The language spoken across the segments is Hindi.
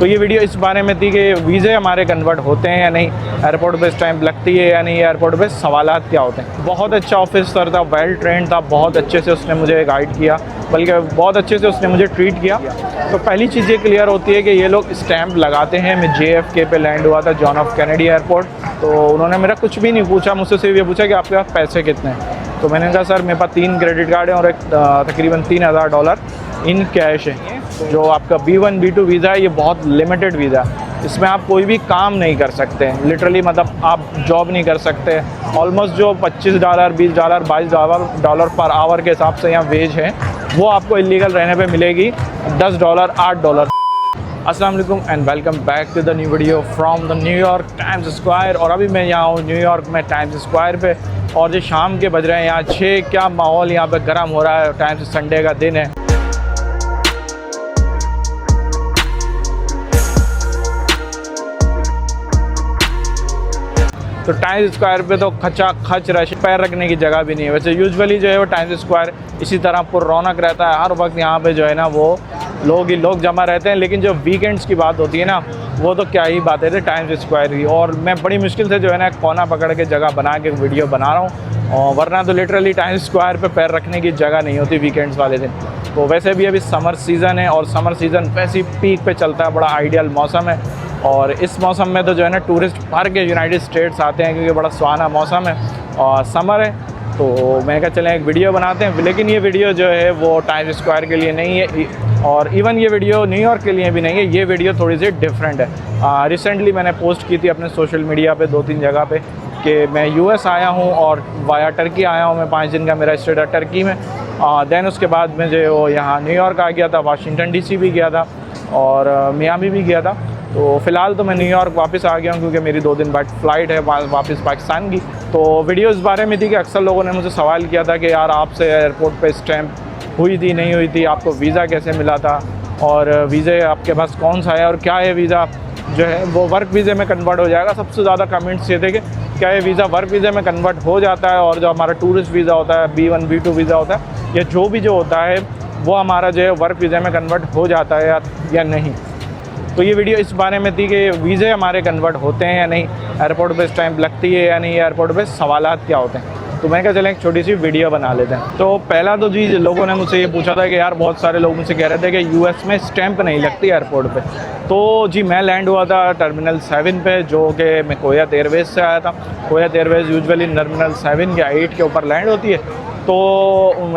तो ये वीडियो इस बारे में थी कि वीज़े हमारे कन्वर्ट होते हैं या नहीं, एयरपोर्ट पे स्टैंप लगती है या नहीं, एयरपोर्ट पे सवालात क्या होते हैं। बहुत अच्छा ऑफिसर था, वेल ट्रेंड था, बहुत अच्छे से उसने मुझे गाइड किया, बल्कि बहुत अच्छे से उसने मुझे ट्रीट किया। तो पहली चीज़ ये क्लियर होती है कि ये लोग स्टैंप लगाते हैं। मैं JFK पे लैंड हुआ था, जॉन ऑफ कैनेडी एयरपोर्ट। तो उन्होंने मेरा कुछ भी नहीं पूछा, मुझसे सिर्फ ये पूछा कि आपके पास पैसे कितने हैं। तो मैंने कहा सर मेरे पास 3 क्रेडिट कार्ड हैं और एक तकरीबन $3000 इन कैश है। जो आपका B1 B2 वीज़ा है ये बहुत लिमिटेड वीज़ा है, इसमें आप कोई भी काम नहीं कर सकते हैं। लिटरली मतलब आप जॉब नहीं कर सकते। ऑलमोस्ट जो $25 $20 $22 पर आवर के हिसाब से यहाँ वेज है वो आपको इलीगल रहने पे मिलेगी $10 $8। अस्सलाम वालेकुम and welcome back to the new video from the New York Times Square. और अभी मैं यहाँ हूँ न्यूयॉर्क में टाइम्स स्क्वायर पे, और जो शाम के बज रहे हैं यहाँ 6। क्या माहौल यहाँ पे गर्म हो रहा है, टाइम्स संडे का दिन है। तो टाइम्स स्क्वायर पे तो खचा खच रश, पैर रखने की जगह भी नहीं है। वैसे यूजुअली जो है वो टाइम्स स्क्वायर इसी तरह पुर रौनक रहता है, हर वक्त यहाँ पे जो है ना वो लोग ही लोग जमा रहते हैं। लेकिन जो वीकेंड्स की बात होती है ना, वो तो क्या ही बात है टाइम्स स्क्वायर की। और मैं बड़ी मुश्किल से जो है ना कोना पकड़ के जगह बना के वीडियो बना रहा हूँ, और वरना तो लिटरली टाइम्स स्क्वायर पे पैर रखने की जगह नहीं होती वीकेंड्स वाले दिन। तो वैसे भी अभी समर सीज़न है, और समर सीज़न वैसे ही पीक पे चलता है, बड़ा आइडियल मौसम है। और इस मौसम में तो जो है ना टूरिस्ट भर के यूनाइटेड स्टेट्स आते हैं, क्योंकि बड़ा सुहाना मौसम है और समर है। तो मैंने कहा चलें एक वीडियो बनाते हैं। लेकिन ये वीडियो जो है वो टाइम्स स्क्वायर के लिए नहीं है, और इवन ये वीडियो न्यूयॉर्क के लिए भी नहीं है। ये वीडियो थोड़ी सी डिफरेंट है। रिसेंटली मैंने पोस्ट की थी अपने सोशल मीडिया पे 2-3 जगह पे कि मैं US आया हूँ और वाया टर्की आया हूँ। मैं 5 दिन का मेरा स्टे था टर्की में। दैन उसके बाद मैं जो वो यहाँ न्यूयॉर्क आ गया था, वाशिंगटन DC भी गया था और मियामी भी गया था। तो फ़िलहाल तो मैं न्यूयॉर्क वापस आ गया हूँ, क्योंकि मेरी 2 दिन बाद फ़्लाइट है वापस पाकिस्तान की। तो वीडियो इस बारे में थी कि अक्सर लोगों ने मुझे सवाल किया था कि यार आपसे एयरपोर्ट पे स्टैंप हुई थी नहीं हुई थी, आपको वीज़ा कैसे मिला था, और वीज़े आपके पास कौन सा है, और क्या ये वीज़ा जो है वो वर्क वीज़े में कन्वर्ट हो जाएगा। सबसे ज़्यादा कमेंट्स ये थे कि क्या ये वीज़ा वर्क वीज़े में कन्वर्ट हो जाता है, और जो हमारा टूरिस्ट वीज़ा होता है B1 B2 वीज़ा होता है, या जो भी जो होता है वो हमारा जो है वर्क वीज़े में कन्वर्ट हो जाता है या नहीं। तो ये वीडियो इस बारे में थी कि वीज़े हमारे कन्वर्ट होते हैं या नहीं, एयरपोर्ट पे स्टैंप लगती है या नहीं, एयरपोर्ट पे सवालात क्या होते हैं। तो मैंने कहा चलें एक छोटी सी वीडियो बना लेते हैं। तो पहला तो जी लोगों ने मुझसे ये पूछा था कि यार बहुत सारे लोग मुझसे कह रहे थे कि US में स्टैंप नहीं लगती एयरपोर्ट पे। तो जी मैं लैंड हुआ था टर्मिनल 7 पे, जो कि मैं कोयत एयरवेज़ से आया था। कोयत एयरवेज़ यूजुअली टर्मिनल 7 या 8 के ऊपर लैंड होती है। तो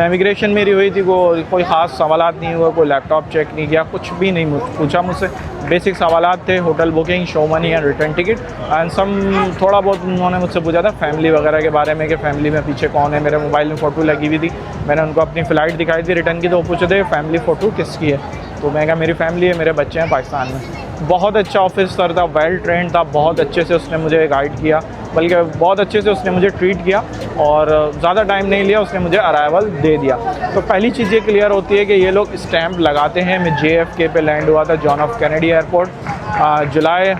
इमिग्रेशन मेरी हुई थी, कोई ख़ास सवालात नहीं हुआ, कोई लैपटॉप चेक नहीं किया, कुछ भी नहीं पूछा मुझसे। बेसिक सवालात थे, hotel booking, show money and return ticket and some थोड़ा बहुत उन्होंने मुझसे पूछा था फैमिली वगैरह के बारे में, कि फैमिली में पीछे कौन है। मेरे मोबाइल में फ़ोटो लगी हुई थी, मैंने उनको अपनी फ़्लाइट दिखाई थी रिटर्न की। तो वो पूछे थे फैमिली फ़ोटो किसकी है। तो मैं कहा मेरी फैमिली है, मेरे बच्चे हैं पाकिस्तान में। बहुत अच्छा ऑफिसर था, वेल ट्रेंड था, बहुत अच्छे से उसने मुझे गाइड किया, बल्कि बहुत अच्छे से उसने मुझे ट्रीट किया, और ज़्यादा टाइम नहीं लिया, उसने मुझे अराइवल दे दिया। तो पहली चीज़ ये क्लियर होती है कि ये लोग स्टैंप लगाते हैं। मैं JFK पे लैंड हुआ था, जॉन ऑफ कैनेडी एयरपोर्ट, जुलाई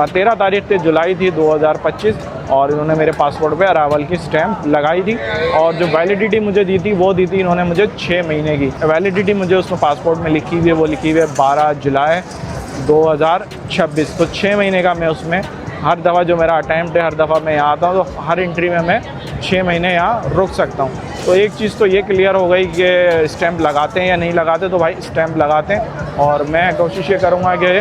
13 तारीख थी, जुलाई थी 2025, और इन्होंने मेरे पासपोर्ट पे अराइवल की स्टैंप लगाई थी। और जो वैलिडिटी मुझे दी थी वो दी थी इन्होंने मुझे 6 महीने की वैलिडिटी। मुझे उसमें पासपोर्ट में लिखी हुई है, वो लिखी हुई है 12 जुलाई 2026। तो 6 महीने का मैं उसमें हर दफ़ा जो मेरा अटैम्प्ट है, हर दफ़ा मैं यहाँ आता हूँ तो हर एंट्री में मैं 6 महीने यहाँ रुक सकता हूँ। तो एक चीज़ तो ये क्लियर हो गई कि स्टैंप लगाते हैं या नहीं लगाते। तो भाई स्टैंप लगाते हैं, और मैं कोशिश ये करूँगा कि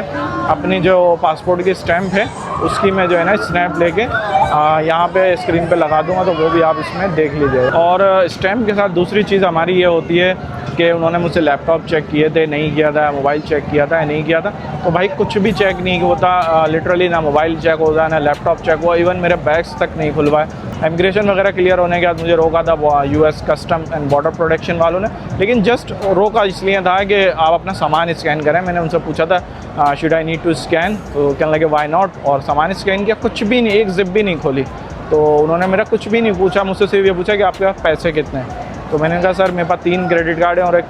अपनी जो पासपोर्ट की स्टैंप है उसकी मैं जो है ना स्नैप लेके यहाँ पे स्क्रीन पे लगा दूँगा, तो वो भी आप इसमें देख लीजिए। और स्टैंप के साथ दूसरी चीज़ हमारी ये होती है कि उन्होंने मुझसे लैपटॉप चेक किए थे, नहीं किया था, मोबाइल चेक किया था या नहीं किया था। तो भाई कुछ भी चेक नहीं होता, लिटरली ना मोबाइल चेक होता, ना लैपटॉप चेक हुआ, इवन मेरे बैग्स तक नहीं खुलवाए। इमिग्रेशन वगैरह क्लियर होने के बाद मुझे रोका था US custom and border protection वालों ने, लेकिन जस्ट रोका इसलिए था कि आप अपना सामान स्कैन करें। मैंने उनसे पूछा था should I need to scan, तो कहने लगे वाई नॉट, और सामान स्कैन किया, कुछ भी नहीं, एक जिप भी नहीं खोली। तो उन्होंने मेरा कुछ भी नहीं पूछा, मुझसे सिर्फ ये पूछा कि आपके पास पैसे कितने हैं। तो मैंने कहा सर मेरे पास 3 क्रेडिट कार्ड हैं और एक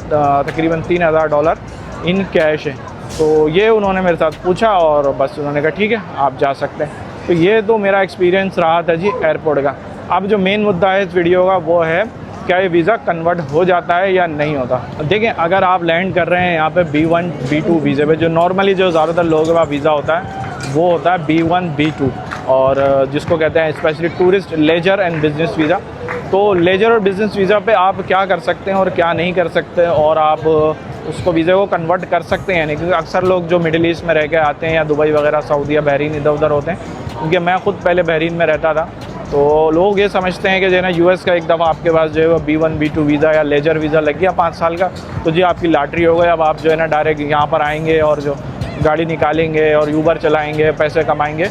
तकरीबन $3000 इन कैश है। तो ये उन्होंने मेरे साथ पूछा, और बस उन्होंने कहा ठीक है आप जा सकते हैं। तो ये तो मेरा एक्सपीरियंस रहा था जी एयरपोर्ट का। अब जो मेन मुद्दा है इस वीडियो का वो है क्या ये वीज़ा कन्वर्ट हो जाता है या नहीं होता। देखें, अगर आप लैंड कर रहे हैं यहाँ पे B1 B2 वीज़े पे, जो नॉर्मली जो ज़्यादातर लोगों के पास वीज़ा होता है वो होता है B1 B2, और जिसको कहते हैं specially tourist leisure and business visa. तो लेजर और बिज़नेस वीज़ा पे आप क्या कर सकते हैं और क्या नहीं कर सकते, और आप उसको वीज़े को कन्वर्ट कर सकते हैं नहीं, क्योंकि अक्सर लोग जो मिडिल ईस्ट में रह के आते हैं या दुबई वगैरह, सऊदी या बहरीन इधर उधर होते हैं, क्योंकि मैं ख़ुद पहले बहरीन में रहता था, तो लोग ये समझते हैं कि जो है ना यूएस का एक दफ़ा आपके पास जो है वो B1 B2 वीज़ा या लेजर वीज़ा लग गया 5 साल का, तो जी आपकी लॉटरी हो गई, अब आप जो है ना डायरेक्ट यहाँ पर आएंगे और जो गाड़ी निकालेंगे और यूबर चलाएंगे, पैसे कमाएंगे।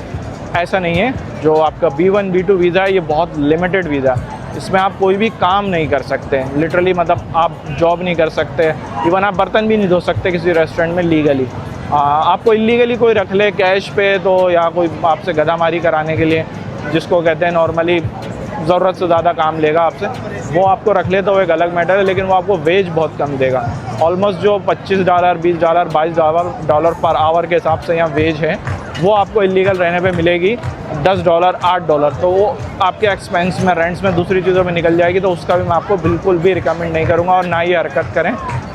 ऐसा नहीं है। जो आपका B1 B2 वीज़ा है ये बहुत लिमिटेड वीज़ा है, इसमें आप कोई भी काम नहीं कर सकते, लिटरली मतलब आप जॉब नहीं कर सकते, इवन आप बर्तन भी नहीं धो सकते किसी रेस्टोरेंट में लीगली। आपको इलीगली कोई रख ले कैश पे तो, या कोई आपसे गधामारी कराने के लिए, जिसको कहते हैं नॉर्मली ज़रूरत से ज़्यादा काम लेगा आपसे, वो आपको रख ले तो वो एक अलग मैटर है, लेकिन वो आपको वेज बहुत कम देगा। ऑलमोस्ट जो $25 $20 $22 पर आवर के हिसाब से यहाँ वेज है, वो आपको इलीगल रहने पे मिलेगी $10 $8, तो वो आपके एक्सपेंस में, रेंट्स में, दूसरी चीज़ों में निकल जाएगी। तो उसका भी मैं आपको बिल्कुल भी रिकमेंड नहीं करूँगा, और ना ही हरकत करें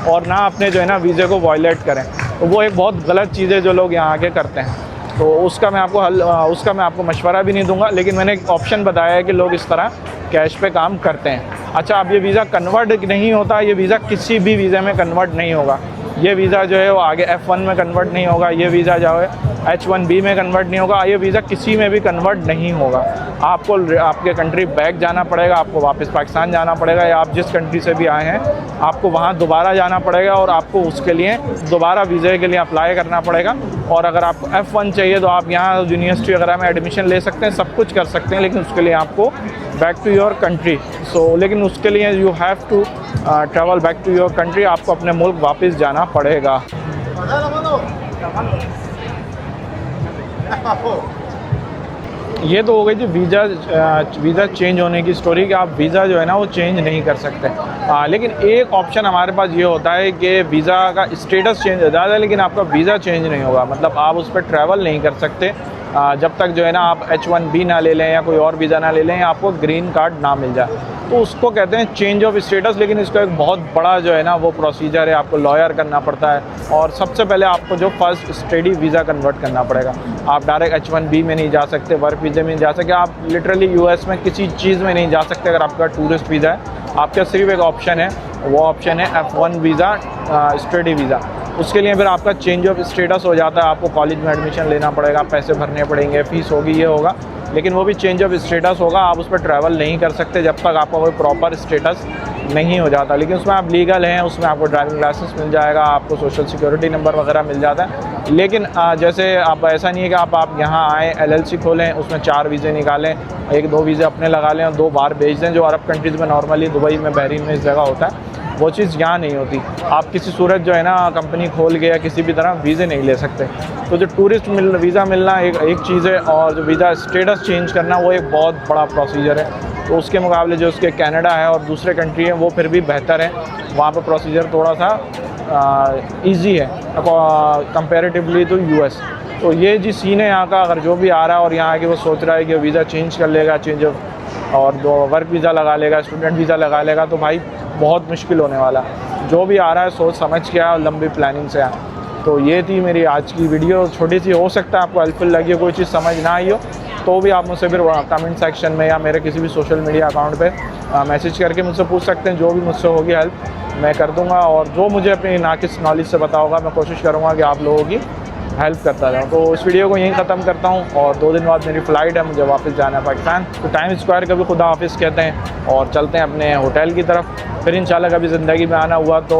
और ना अपने जो है ना वीज़े को वायलेट करें। तो वो एक बहुत गलत चीज़ है जो लोग यहाँ आके करते हैं, तो उसका मैं आपको मशवरा भी नहीं दूंगा, लेकिन मैंने एक ऑप्शन बताया है कि लोग इस तरह कैश पे काम करते हैं। अच्छा, अब ये वीज़ा कन्वर्ट नहीं होता, ये वीज़ा किसी भी वीज़े में कन्वर्ट नहीं होगा। ये वीज़ा जो है वो आगे F1 में कन्वर्ट नहीं होगा, ये वीज़ा जो है H1B में कन्वर्ट नहीं होगा, ये वीज़ा किसी में भी कन्वर्ट नहीं होगा। आपको आपके कंट्री बैक जाना पड़ेगा, आपको वापस पाकिस्तान जाना पड़ेगा, या आप जिस कंट्री से भी आए हैं आपको वहाँ दोबारा जाना पड़ेगा, और आपको उसके लिए दोबारा वीज़े के लिए अप्लाई करना पड़ेगा। और अगर आपको F1 चाहिए तो आप यहाँ यूनिवर्सिटी वगैरह में एडमिशन ले सकते हैं, सब कुछ कर सकते हैं, लेकिन उसके लिए आपको बैक टू योर कंट्री, लेकिन उसके लिए you have to travel back to your country, आपको अपने मुल्क वापस जाना पड़ेगा। ये तो हो गई थी वीज़ा चेंज होने की स्टोरी, कि आप वीज़ा जो है ना वो चेंज नहीं कर सकते। लेकिन एक ऑप्शन हमारे पास ये होता है कि वीज़ा का स्टेटस चेंज हो जाता है, लेकिन आपका वीज़ा चेंज नहीं होगा, मतलब आप उस पर ट्रैवल नहीं कर सकते जब तक जो है ना आप H1B ना ले लें या कोई और वीज़ा ना ले लें, या आपको ग्रीन कार्ड ना मिल जाए, तो उसको कहते हैं चेंज ऑफ स्टेटस। लेकिन इसका एक बहुत बड़ा जो है ना वो प्रोसीजर है, आपको लॉयर करना पड़ता है, और सबसे पहले आपको जो फर्स्ट स्टडी वीज़ा कन्वर्ट करना पड़ेगा। आप डायरेक्ट H1B में नहीं जा सकते, वर्क वीज़े में नहीं जा सकते, आप लिटरली US में किसी चीज़ में नहीं जा सकते अगर आपका टूरिस्ट वीज़ा है। आपका सिर्फ एक ऑप्शन है, वो ऑप्शन है F1 वीज़ा, स्टडी वीज़ा। उसके लिए फिर आपका चेंज ऑफ स्टेटस हो जाता है, आपको कॉलेज में एडमिशन लेना पड़ेगा, पैसे भरने पड़ेंगे, फ़ीस होगी, ये होगा, लेकिन वो भी चेंज ऑफ स्टेटस होगा। आप उस पर ट्रैवल नहीं कर सकते जब तक आपका कोई प्रॉपर स्टेटस नहीं हो जाता। लेकिन उसमें आप लीगल हैं, उसमें आपको ड्राइविंग लाइसेंस मिल जाएगा, आपको सोशल सिक्योरिटी नंबर वगैरह मिल जाता है। लेकिन जैसे आप ऐसा नहीं है कि आप यहाँ आएँ, LLC खोलें, उसमें 4 वीज़े निकालें, 1-2 वीज़े अपने लगा लें और 2 बार भेज दें, जो अरब कंट्रीज़ में नॉर्मली, दुबई में, बहरीन में इस जगह होता है। वो चीज़ यहाँ नहीं होती। आप किसी सूरत जो है ना कंपनी खोल के या किसी भी तरह वीज़े नहीं ले सकते। तो जो टूरिस्ट वीज़ा मिलना एक चीज़ है, और जो वीज़ा स्टेटस चेंज करना वो एक बहुत बड़ा प्रोसीजर है। तो उसके मुकाबले जो उसके कनाडा है और दूसरे कंट्री हैं वो फिर भी बेहतर है, वहाँ पर प्रोसीजर थोड़ा सा ईजी है कंपेरेटिवली टू US। तो ये जी सीन है यहाँ का। अगर जो भी आ रहा है और यहाँ आके वो सोच रहा है कि वीज़ा चेंज कर लेगा, चेंज और वर्क वीज़ा लगा लेगा, स्टूडेंट वीज़ा लगा लेगा, तो भाई बहुत मुश्किल होने वाला। जो भी आ रहा है सोच समझ के आया और लंबी प्लानिंग से आया। तो ये थी मेरी आज की वीडियो, छोटी सी, हो सकता है आपको हेल्पफुल लगी हो, कोई चीज़ समझ ना आई हो तो भी आप मुझसे फिर कमेंट सेक्शन में या मेरे किसी भी सोशल मीडिया अकाउंट पे मैसेज करके मुझसे पूछ सकते हैं। जो भी मुझसे होगी हेल्प मैं कर दूँगा, और जो मुझे अपनी नाकिस नॉलेज से पता होगा मैं कोशिश करूँगा कि आप लोगों की हेल्प करता जाऊँ। तो इस वीडियो को यहीं ख़त्म करता हूँ, और 2 दिन बाद मेरी फ़्लाइट है, मुझे वापस जाना है पाकिस्तान। तो टाइम स्क्वायर कभी खुदा हाफिज़ कहते हैं, और चलते हैं अपने होटल की तरफ। फिर इंशाल्लाह कभी ज़िंदगी में आना हुआ तो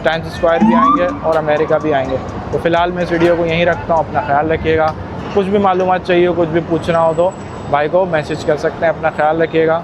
टाइम्स स्क्वायर भी आएंगे और अमेरिका भी आएंगे। तो फ़िलहाल मैं इस वीडियो को यहीं रखता हूँ। अपना ख्याल रखिएगा। कुछ भी मालूमात चाहिए, कुछ भी पूछना हो तो भाई को मैसेज कर सकते हैं। अपना ख्याल रखिएगा।